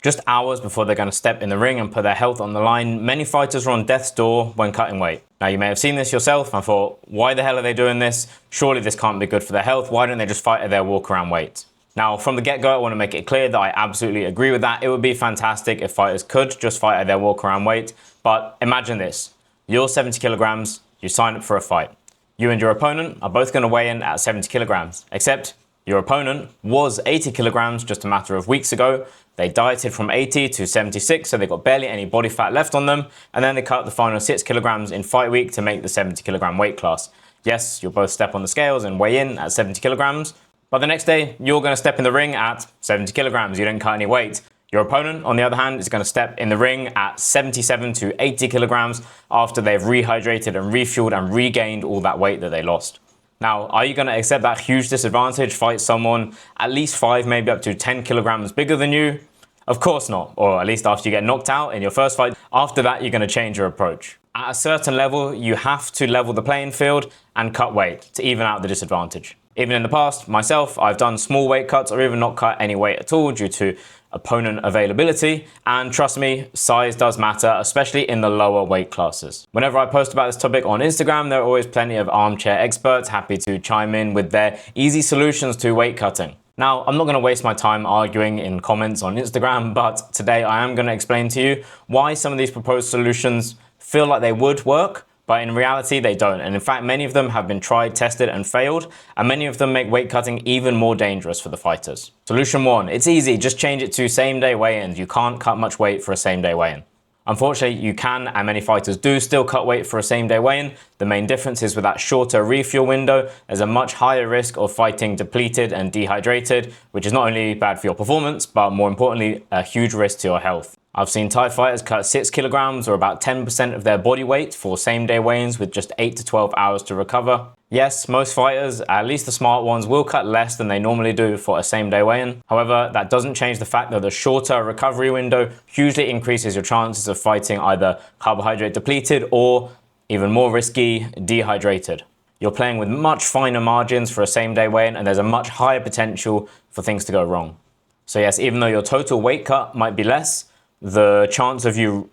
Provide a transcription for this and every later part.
Just hours before they're going to step in the ring and put their health on the line, many fighters are on death's door when cutting weight. Now, you may have seen this yourself and thought, why the hell are they doing this? Surely this can't be good for their health. Why don't they just fight at their walk-around weight? Now, from the get-go, I want to make it clear that I absolutely agree with that. It would be fantastic if fighters could just fight at their walk-around weight. But imagine this. You're 70 kilograms, you sign up for a fight. You and your opponent are both going to weigh in at 70 kilograms, except your opponent was 80 kilograms just a matter of weeks ago. They dieted from 80 to 76, so they got barely any body fat left on them, and then they cut the final 6 kilograms in fight week to make the 70 kilogram weight class. Yes, you'll both step on the scales and weigh in at 70 kilograms, but the next day, you're going to step in the ring at 70 kilograms. You didn't cut any weight. Your opponent, on the other hand, is going to step in the ring at 77 to 80 kilograms after they've rehydrated and refueled and regained all that weight that they lost. Now, are you going to accept that huge disadvantage, fight someone at least 5, maybe up to 10 kilograms bigger than you? Of course not, or at least after you get knocked out in your first fight. After that, you're going to change your approach. At a certain level, you have to level the playing field and cut weight to even out the disadvantage. Even in the past, myself, I've done small weight cuts or even not cut any weight at all due to opponent availability, and trust me, size does matter, especially in the lower weight classes. Whenever I post about this topic on Instagram, there are always plenty of armchair experts happy to chime in with their easy solutions to weight cutting. Now, I'm not going to waste my time arguing in comments on Instagram, but today I am going to explain to you why some of these proposed solutions feel like they would work, but in reality they don't. And in fact, many of them have been tried, tested and failed, and many of them make weight cutting even more dangerous for the fighters. Solution 1, it's easy, just change it to same day weigh-ins. You can't cut much weight for a same day weigh-in. Unfortunately, you can, and many fighters do still cut weight for a same day weigh-in. The main difference is with that shorter refuel window, there's a much higher risk of fighting depleted and dehydrated, which is not only bad for your performance, but more importantly, a huge risk to your health. I've seen Thai fighters cut 6 kilograms or about 10% of their body weight for same day weigh-ins with just 8 to 12 hours to recover. Yes, most fighters, at least the smart ones, will cut less than they normally do for a same day weigh-in. However, that doesn't change the fact that the shorter recovery window hugely increases your chances of fighting either carbohydrate depleted or, even more risky, dehydrated. You're playing with much finer margins for a same day weigh-in, and there's a much higher potential for things to go wrong. So yes, even though your total weight cut might be less, the chance of you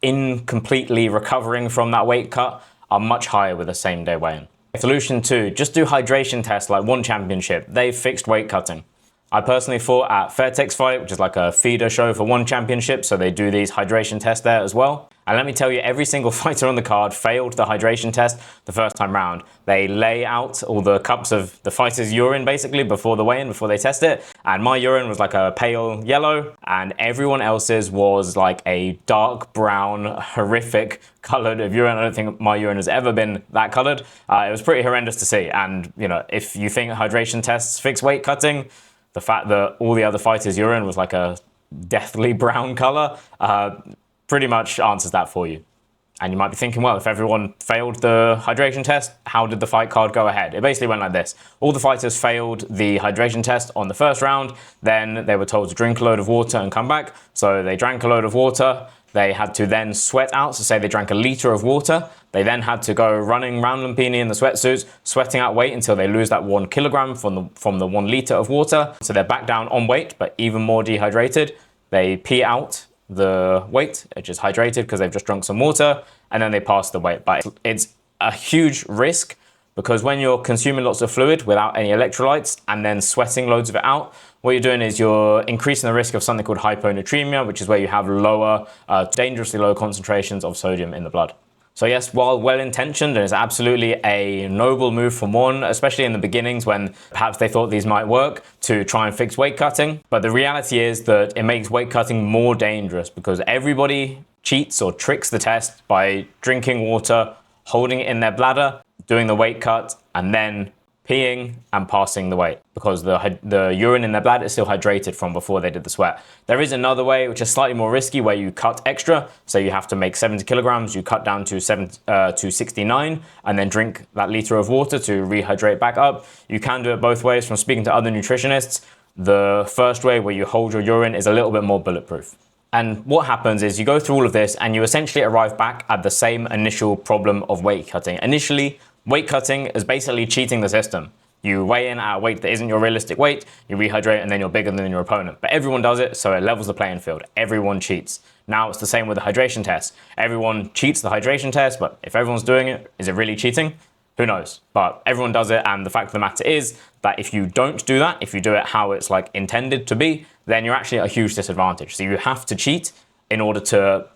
incompletely recovering from that weight cut are much higher with a same day weigh-in. Solution 2, just do hydration tests like One Championship. They've fixed weight cutting. I personally fought at Fairtex Fight, which is like a feeder show for One Championship, so they do these hydration tests there as well. And let me tell you, every single fighter on the card failed the hydration test the first time round. They lay out all the cups of the fighter's urine basically before the weigh-in, before they test it. And my urine was like a pale yellow, and everyone else's was like a dark brown, horrific colored of urine. I don't think my urine has ever been that colored. It was pretty horrendous to see. And you know, if you think hydration tests fix weight cutting, the fact that all the other fighters' urine was like a deathly brown color pretty much answers that for you. And you might be thinking, well, if everyone failed the hydration test, how did the fight card go ahead? It basically went like this. All the fighters failed the hydration test on the first round. Then they were told to drink a load of water and come back. So they drank a load of water. They had to then sweat out. So say they drank a liter of water. They then had to go running round Lumpini in the sweatsuits, sweating out weight until they lose that 1 kilogram from the 1 liter of water. So they're back down on weight, but even more dehydrated. They pee out the weight, which is hydrated because they've just drunk some water, and then they pass the weight. But it's a huge risk because when you're consuming lots of fluid without any electrolytes and then sweating loads of it out, what you're doing is you're increasing the risk of something called hyponatremia, which is where you have lower, dangerously low concentrations of sodium in the blood. So yes, while well-intentioned, and it's absolutely a noble move from One, especially in the beginnings when perhaps they thought these might work to try and fix weight cutting. But the reality is that it makes weight cutting more dangerous because everybody cheats or tricks the test by drinking water, holding it in their bladder, doing the weight cut, and then peeing and passing the weight because the urine in their bladder is still hydrated from before they did the sweat. There is another way, which is slightly more risky, where you cut extra. So you have to make 70 kilograms, you cut down to 69 and then drink that liter of water to rehydrate back up. You can do it both ways. From speaking to other nutritionists, the first way where you hold your urine is a little bit more bulletproof. And what happens is you go through all of this and you essentially arrive back at the same initial problem of weight cutting. Initially, weight cutting is basically cheating the system. You weigh in at a weight that isn't your realistic weight, you rehydrate, and then you're bigger than your opponent. But everyone does it, so it levels the playing field. Everyone cheats. Now it's the same with the hydration test. Everyone cheats the hydration test, but if everyone's doing it, is it really cheating? Who knows? But everyone does it, and the fact of the matter is that if you don't do that, if you do it how it's like intended to be, then you're actually at a huge disadvantage. So you have to cheat in order to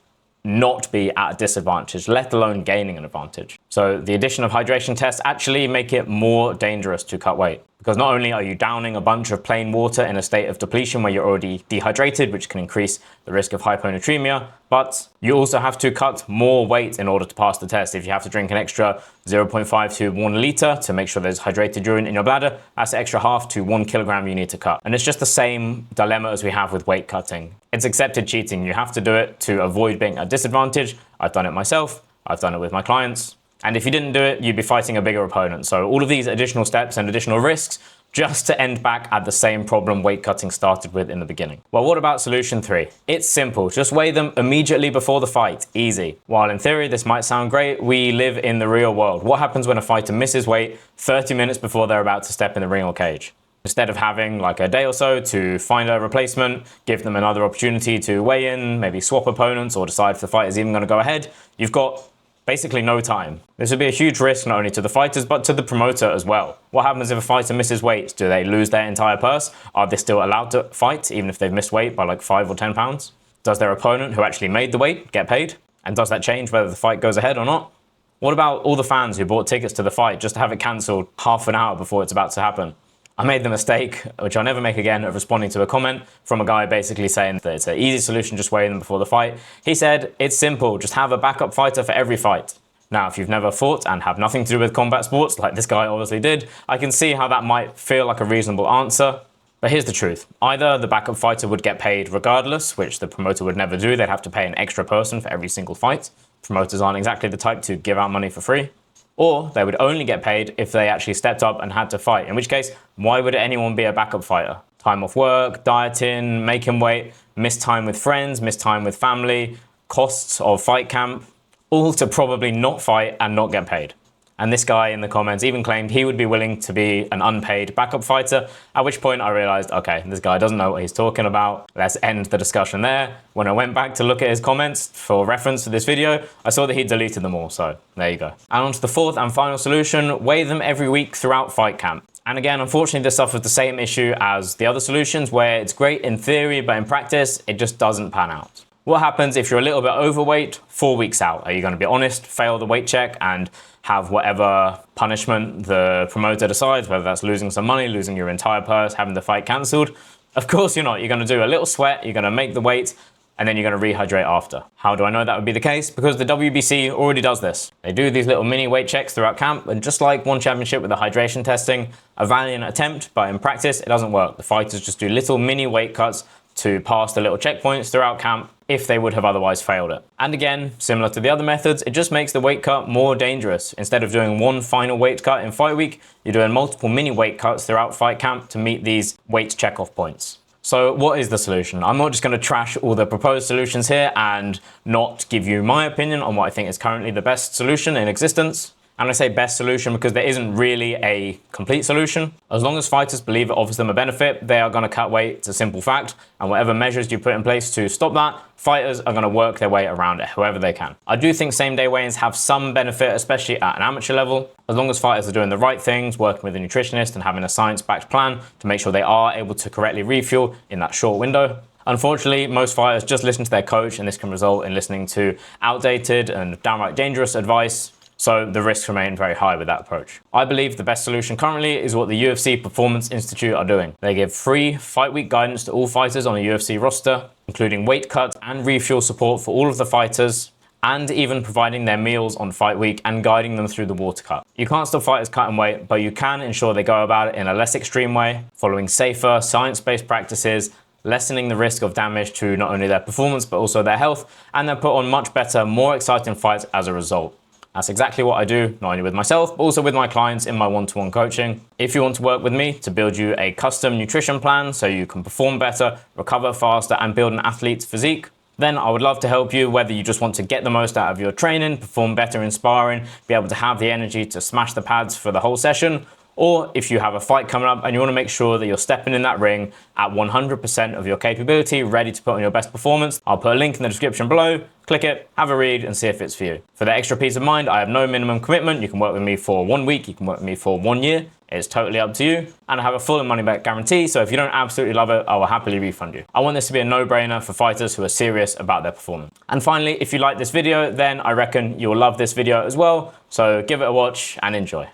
not be at a disadvantage, let alone gaining an advantage. So the addition of hydration tests actually make it more dangerous to cut weight, because not only are you downing a bunch of plain water in a state of depletion where you're already dehydrated, which can increase the risk of hyponatremia, but you also have to cut more weight in order to pass the test. If you have to drink an extra 0.5 to 1 liter to make sure there's hydrated urine in your bladder, that's an extra half to 1 kilogram you need to cut. And it's just the same dilemma as we have with weight cutting. It's accepted cheating. You have to do it to avoid being at a disadvantage. I've done it myself. I've done it with my clients. And if you didn't do it, you'd be fighting a bigger opponent. So all of these additional steps and additional risks just to end back at the same problem weight cutting started with in the beginning. Well, what about solution 3? It's simple. Just weigh them immediately before the fight. Easy. While in theory this might sound great, we live in the real world. What happens when a fighter misses weight 30 minutes before they're about to step in the ring or cage? Instead of having like a day or so to find a replacement, give them another opportunity to weigh in, maybe swap opponents or decide if the fight is even going to go ahead, you've got basically no time. This would be a huge risk not only to the fighters but to the promoter as well. What happens if a fighter misses weight? Do they lose their entire purse? Are they still allowed to fight even if they've missed weight by like 5 or 10 pounds? Does their opponent who actually made the weight get paid? And does that change whether the fight goes ahead or not? What about all the fans who bought tickets to the fight just to have it cancelled half an hour before it's about to happen? I made the mistake, which I'll never make again, of responding to a comment from a guy basically saying that it's an easy solution, just weigh them before the fight. He said, it's simple, just have a backup fighter for every fight. Now, if you've never fought and have nothing to do with combat sports, like this guy obviously did, I can see how that might feel like a reasonable answer. But here's the truth. Either the backup fighter would get paid regardless, which the promoter would never do. They'd have to pay an extra person for every single fight. Promoters aren't exactly the type to give out money for free. Or they would only get paid if they actually stepped up and had to fight, in which case, why would anyone be a backup fighter? Time off work, dieting, making weight, missed time with friends, missed time with family, costs of fight camp, all to probably not fight and not get paid. And this guy in the comments even claimed he would be willing to be an unpaid backup fighter, at which point I realized, okay, this guy doesn't know what he's talking about. Let's end the discussion there. When I went back to look at his comments for reference to this video, I saw that he deleted them all, so there you go. And on to the fourth and final solution, weigh them every week throughout fight camp. And again, unfortunately, this suffers the same issue as the other solutions, where it's great in theory, but in practice, it just doesn't pan out. What happens if you're a little bit overweight 4 weeks out? Are you going to be honest, fail the weight check, and have whatever punishment the promoter decides, whether that's losing some money, losing your entire purse, having the fight cancelled? Of course you're not. You're going to do a little sweat, you're going to make the weight, and then you're going to rehydrate after. How do I know that would be the case? Because the WBC already does this. They do these little mini weight checks throughout camp, and just like one championship with the hydration testing, a valiant attempt, but in practice it doesn't work. The fighters just do little mini weight cuts to pass the little checkpoints throughout camp if they would have otherwise failed it. And again, similar to the other methods, it just makes the weight cut more dangerous. Instead of doing one final weight cut in fight week, you're doing multiple mini weight cuts throughout fight camp to meet these weight check-off points. So what is the solution? I'm not just going to trash all the proposed solutions here and not give you my opinion on what I think is currently the best solution in existence. And I say best solution because there isn't really a complete solution. As long as fighters believe it offers them a benefit, they are going to cut weight. It's a simple fact. And whatever measures you put in place to stop that, fighters are going to work their way around it however they can. I do think same-day weigh-ins have some benefit, especially at an amateur level. As long as fighters are doing the right things, working with a nutritionist and having a science-backed plan to make sure they are able to correctly refuel in that short window. Unfortunately, most fighters just listen to their coach, and this can result in listening to outdated and downright dangerous advice. So the risks remain very high with that approach. I believe the best solution currently is what the UFC Performance Institute are doing. They give free fight week guidance to all fighters on a UFC roster, including weight cuts and refuel support for all of the fighters, and even providing their meals on fight week and guiding them through the water cut. You can't stop fighters cutting weight, but you can ensure they go about it in a less extreme way, following safer, science-based practices, lessening the risk of damage to not only their performance, but also their health, and they're put on much better, more exciting fights as a result. That's exactly what I do, not only with myself, but also with my clients in my one-to-one coaching. If you want to work with me to build you a custom nutrition plan so you can perform better, recover faster, and build an athlete's physique, then I would love to help you, whether you just want to get the most out of your training, perform better in sparring, be able to have the energy to smash the pads for the whole session, or if you have a fight coming up and you want to make sure that you're stepping in that ring at 100% of your capability, ready to put on your best performance, I'll put a link in the description below. Click it, have a read, and see if it's for you. For the extra peace of mind, I have no minimum commitment. You can work with me for 1 week, you can work with me for 1 year. It's totally up to you. And I have a full money back guarantee, so if you don't absolutely love it, I will happily refund you. I want this to be a no-brainer for fighters who are serious about their performance. And finally, if you like this video, then I reckon you'll love this video as well. So give it a watch and enjoy.